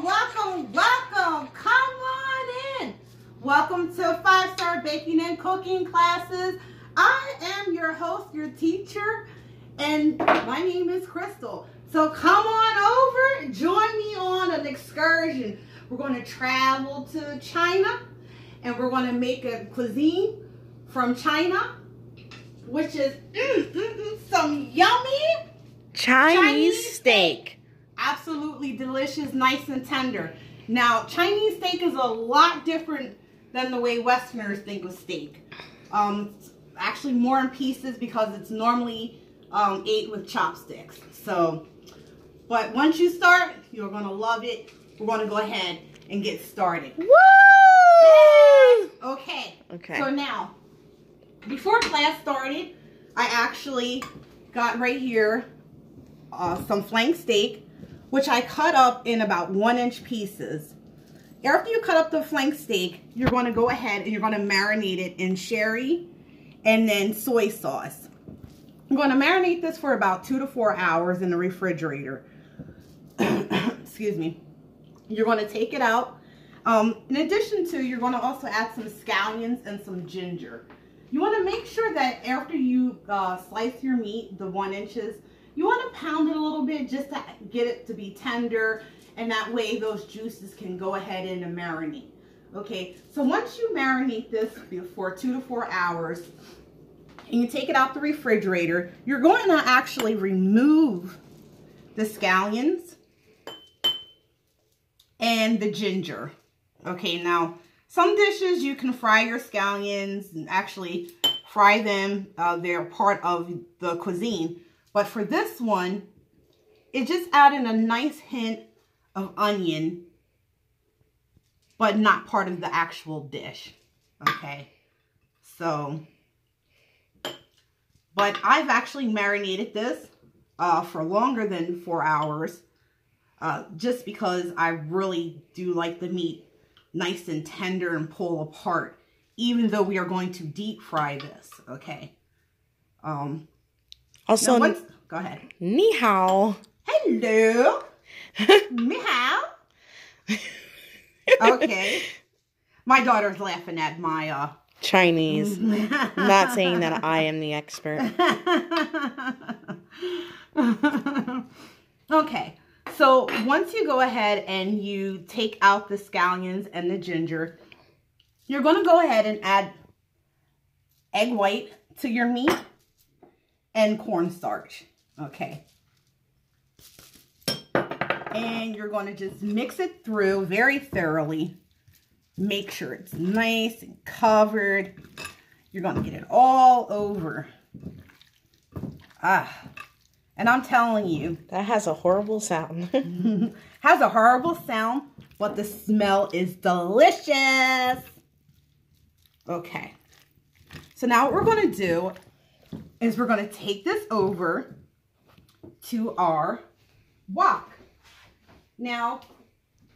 Welcome. Come on in. Welcome to 5-Star Baking and Cooking Classes. I am your host, your teacher, and my name is Crystal. So come on over, join me on an excursion. We're going to travel to China, and we're going to make a cuisine from China, which is some yummy Chinese steak. Absolutely delicious, nice and tender. Now, Chinese steak is a lot different than the way Westerners think of steak. Actually more in pieces because it's normally ate with chopsticks. So, but once you start, you're going to love it. We're going to go ahead and get started. Woo! Okay. So now, before class started, I actually got right here some flank steak, which I cut up in about 1-inch pieces. After you cut up the flank steak, you're going to go ahead and you're going to marinate it in sherry and then soy sauce. I'm going to marinate this for about 2 to 4 hours in the refrigerator. Excuse me. You're going to take it out. In addition to, you're going to also add some scallions and some ginger. You want to make sure that after you slice your meat, the 1 inches, you want to pound it a little bit just to get it to be tender, and that way those juices can go ahead and marinate. Okay, so once you marinate this for 2 to 4 hours, and you take it out the refrigerator, you're going to actually remove the scallions and the ginger. Okay, now some dishes you can fry your scallions and actually fry them. They're part of the cuisine. But for this one, it just added a nice hint of onion, but not part of the actual dish. Okay, so, but I've actually marinated this for longer than 4 hours, just because I really do like the meat nice and tender and pull apart, even though we are going to deep fry this. Okay. Also, go ahead. Ni hao. Hello. Ni hao. Okay. My daughter's laughing at my Chinese. Not saying that I am the expert. Okay. So once you go ahead and you take out the scallions and the ginger, you're going to go ahead and add egg white to your meat and cornstarch. Okay. And you're going to just mix it through very thoroughly. Make sure it's nice and covered. You're going to get it all over. And I'm telling you. That has a horrible sound. Has a horrible sound, but the smell is delicious. Okay. So now what we're going to do is we're going to take this over to our wok. Now,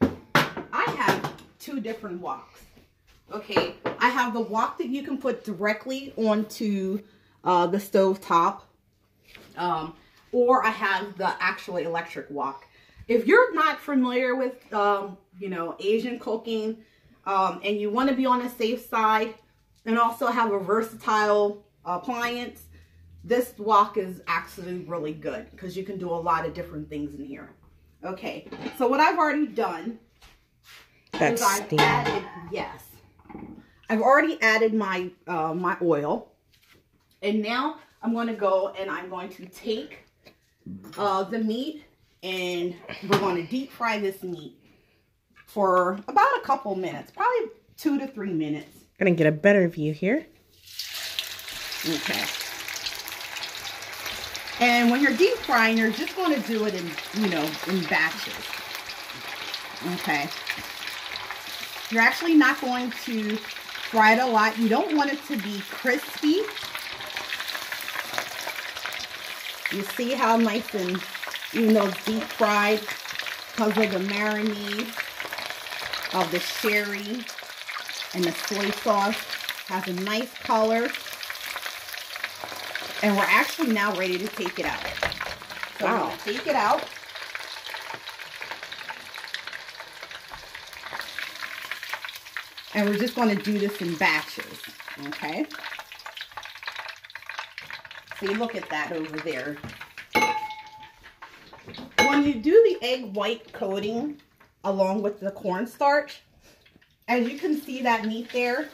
I have 2 different woks. Okay, I have the wok that you can put directly onto the stove top, or I have the actual electric wok. If you're not familiar with, you know, Asian cooking, and you want to be on the safe side and also have a versatile appliance, this wok is actually really good because you can do a lot of different things in here. Okay, so what I've already done is I've added, yes, I've already added my my oil, and now I'm going to go and I'm going to take the meat, and we're going to deep fry this meat for about a couple minutes, probably 2 to 3 minutes. Gonna get a better view here. Okay. And when you're deep frying, you're just going to do it in, you know, in batches. Okay. You're actually not going to fry it a lot. You don't want it to be crispy. You see how nice and, even though it's deep fried, because of the marinade of the sherry and the soy sauce, has a nice color. And we're actually now ready to take it out. So wow. Take it out. And we're just going to do this in batches, okay? See, look at that over there. When you do the egg white coating along with the cornstarch, as you can see that meat there,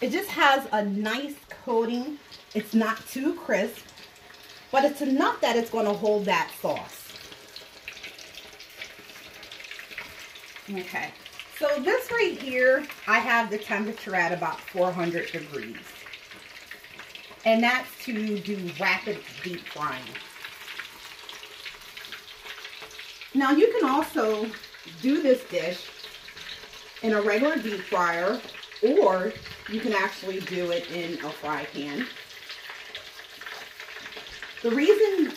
it just has a nice coating. It's not too crisp, but it's enough that it's going to hold that sauce. Okay, so this right here, I have the temperature at about 400 degrees. And that's to do rapid deep frying. Now you can also do this dish in a regular deep fryer, or you can actually do it in a fry pan. The reason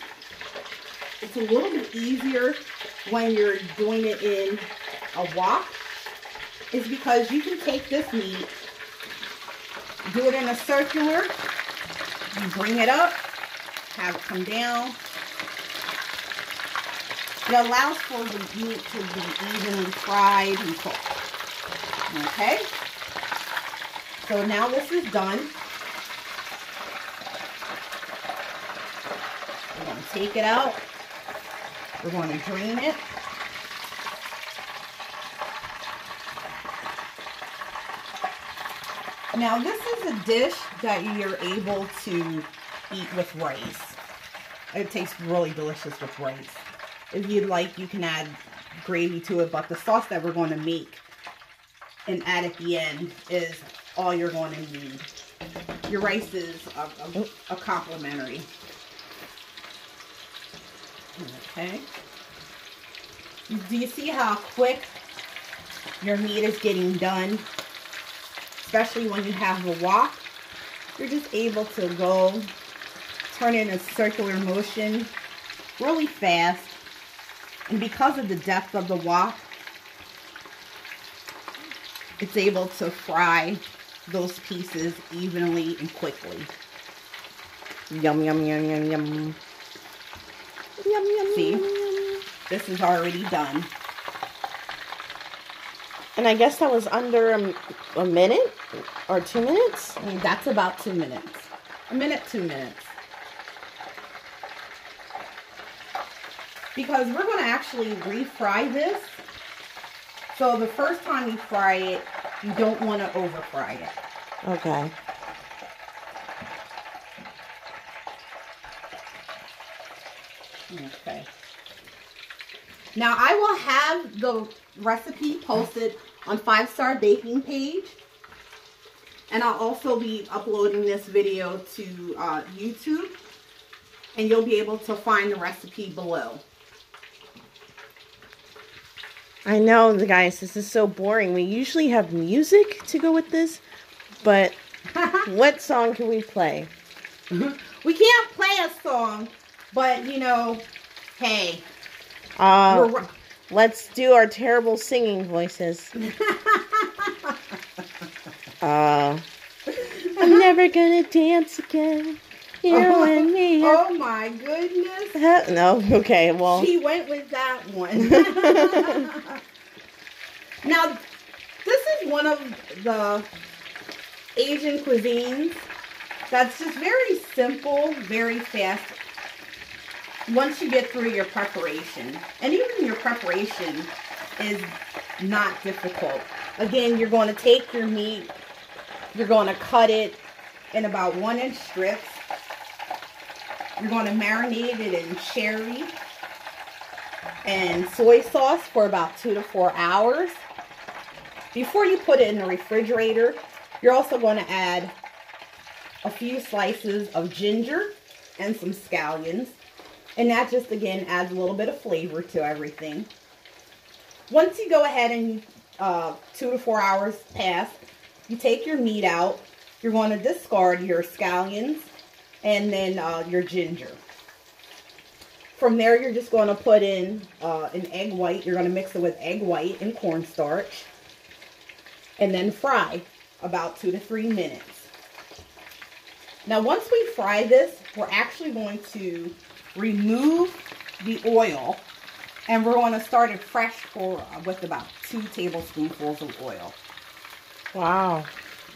it's a little bit easier when you're doing it in a wok is because you can take this meat, do it in a circular, you bring it up, have it come down. It allows for the meat to be evenly fried and cooked. Okay? So now this is done. We're going to take it out. We're going to drain it. Now this is a dish that you're able to eat with rice. It tastes really delicious with rice. If you'd like, you can add gravy to it, but the sauce that we're going to make and add at the end is all you're going to need. Your rice is a complimentary. Okay. Do you see how quick your meat is getting done? Especially when you have the wok. You're just able to go turn it in a circular motion really fast. And because of the depth of the wok, it's able to fry those pieces evenly and quickly. Yum, yum, yum, yum, yum. Yum, yum, See, yum, yum. this is already done. And I guess that was under a minute or 2 minutes? I mean, that's about 2 minutes. A minute, 2 minutes. Because we're going to actually refry this. So the first time you fry it, you don't want to over fry it. Okay. Okay. Now I will have the recipe posted on 5 Star Baking page. And I'll also be uploading this video to YouTube. And you'll be able to find the recipe below. I know, guys, this is so boring. We usually have music to go with this, but what song can we play? We can't play a song, but, you know, hey. Let's do our terrible singing voices. I'm never gonna dance again. You and me. Oh my goodness. No, okay, well. She went with that one. Now, this is one of the Asian cuisines that's just very simple, very fast. Once you get through your preparation, and even your preparation is not difficult. Again, you're going to take your meat, you're going to cut it in about 1-inch strips. You're going to marinate it in cherry and soy sauce for about 2 to 4 hours. Before you put it in the refrigerator, you're also going to add a few slices of ginger and some scallions. And that just, again, adds a little bit of flavor to everything. Once you go ahead and 2 to 4 hours pass, you take your meat out. You're going to discard your scallions and then your ginger. From there, you're just going to put in an egg white. You're going to mix it with egg white and cornstarch. And then fry about 2 to 3 minutes. Now, once we fry this, we're actually going to remove the oil And we're going to start it fresh with about 2 tablespoonfuls of oil. Wow.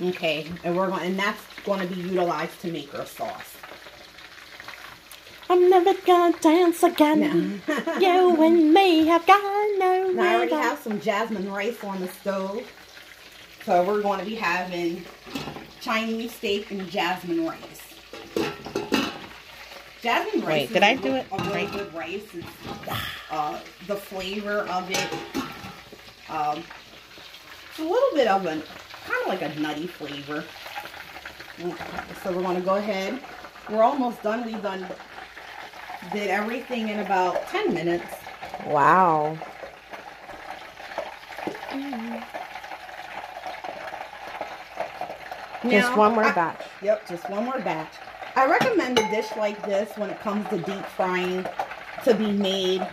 Okay, and that's going to be utilized to make our sauce. I'm never gonna dance again. No. You and me have got no. Now I already have some jasmine rice on the stove. So we're going to be having Chinese steak and jasmine rice. Jasmine rice. Wait, did I do it a really right? good rice. It's, the flavor of it. It's a little bit of kind of like a nutty flavor. Okay, so we're going to go ahead. We're almost done. We did everything in about 10 minutes. Wow. Just one more batch. Yep, just one more batch. I recommend a dish like this when it comes to deep frying to be made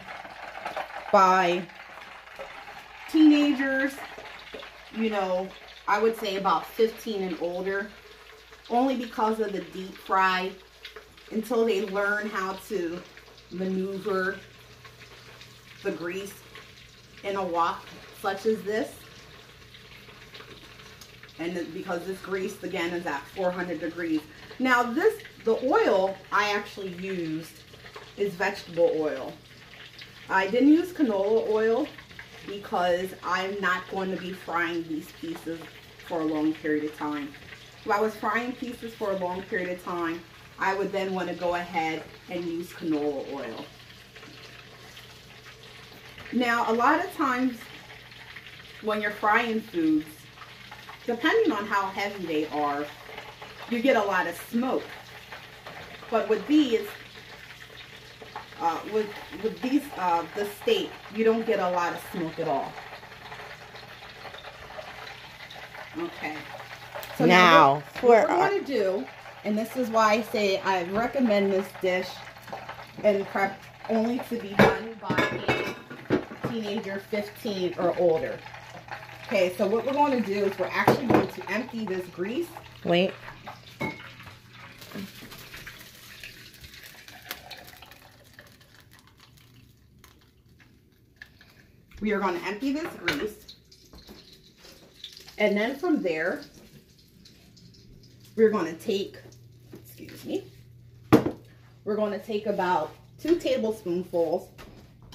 by teenagers, you know, I would say about 15 and older, only because of the deep fry, until they learn how to maneuver the grease in a wok such as this. And because this grease, again, is at 400 degrees. Now, the oil I actually used is vegetable oil. I didn't use canola oil because I'm not going to be frying these pieces for a long period of time. If I was frying pieces for a long period of time, I would then want to go ahead and use canola oil. Now, a lot of times when you're frying foods, depending on how heavy they are, you get a lot of smoke. But with these, the steak, you don't get a lot of smoke at all. Okay. So now what we're going to do, and this is why I say I recommend this dish and prep only to be done by a teenager 15 or older. Okay, so what we're going to do is we're actually going to empty this grease. Wait. We are going to empty this grease. And then from there, we're going to take, we're going to take about 2 tablespoonfuls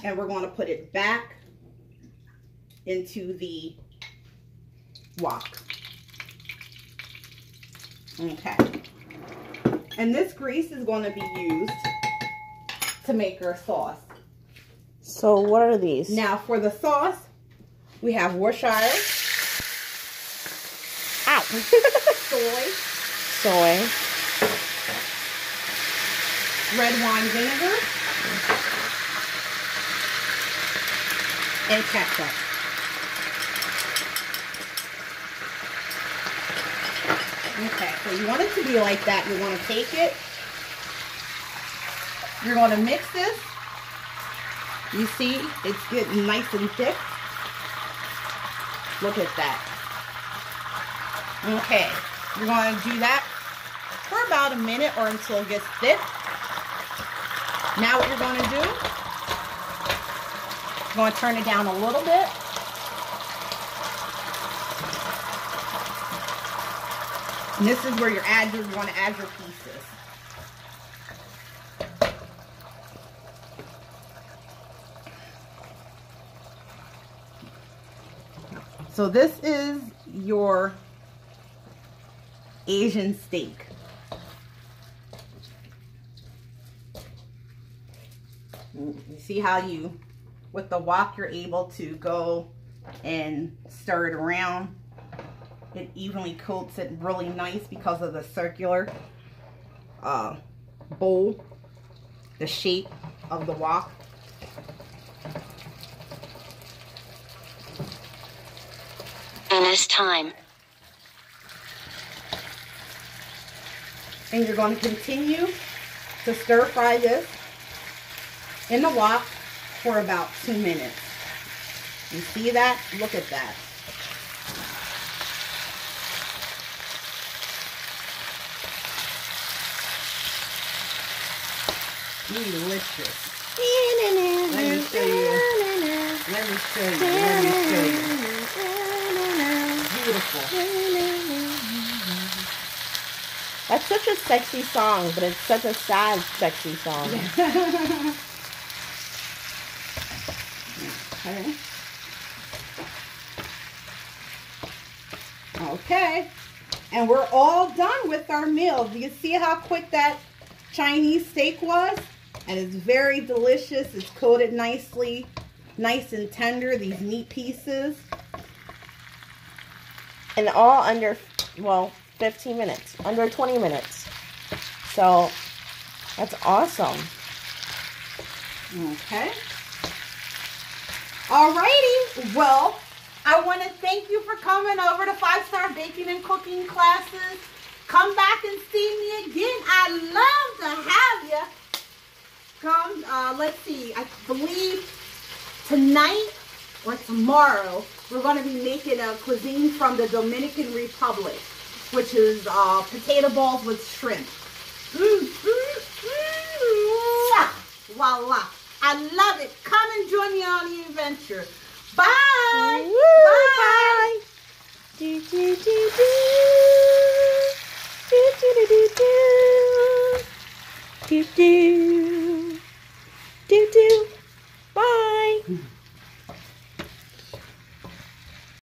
and we're going to put it back into the wok. Okay. And this grease is going to be used to make our sauce. So what are these? Now for the sauce, we have Worcestershire. Ow. Soy. Red wine vinegar. And ketchup. Okay, so you want it to be like that. You want to take it. You're going to mix this. You see, it's getting nice and thick. Look at that. Okay, we're going to do that for about a minute or until it gets thick. Now what you're going to do, you're going to turn it down a little bit. And this is where you want to add your pieces. So this is your Asian steak. You see how with the wok, you're able to go and stir it around. It evenly coats it really nice because of the circular bowl, the shape of the wok. Bonus time. And you're going to continue to stir fry this in the wok for about 2 minutes. You see that? Look at that. Delicious. Let me show you. Let me show you. Let me show you. Beautiful. That's such a sexy song, but it's such a sad, sexy song. Okay. Okay. And we're all done with our meal. You see how quick that Chinese steak was? And it's very delicious. It's coated nicely, nice and tender, these meat pieces. And all under, well, 15 minutes, under 20 minutes. So that's awesome. Okay. Alrighty. Well, I want to thank you for coming over to 5-Star Baking and Cooking Classes. Come back and see me again. I'd love to have you. Come, let's see, I believe tonight or tomorrow, we're going to be making a cuisine from the Dominican Republic, which is potato balls with shrimp. Voila. I love it. Come and join me on the adventure. Bye. Woo, bye. Do, do, do, do. Do, do, do, do, do. Do, do.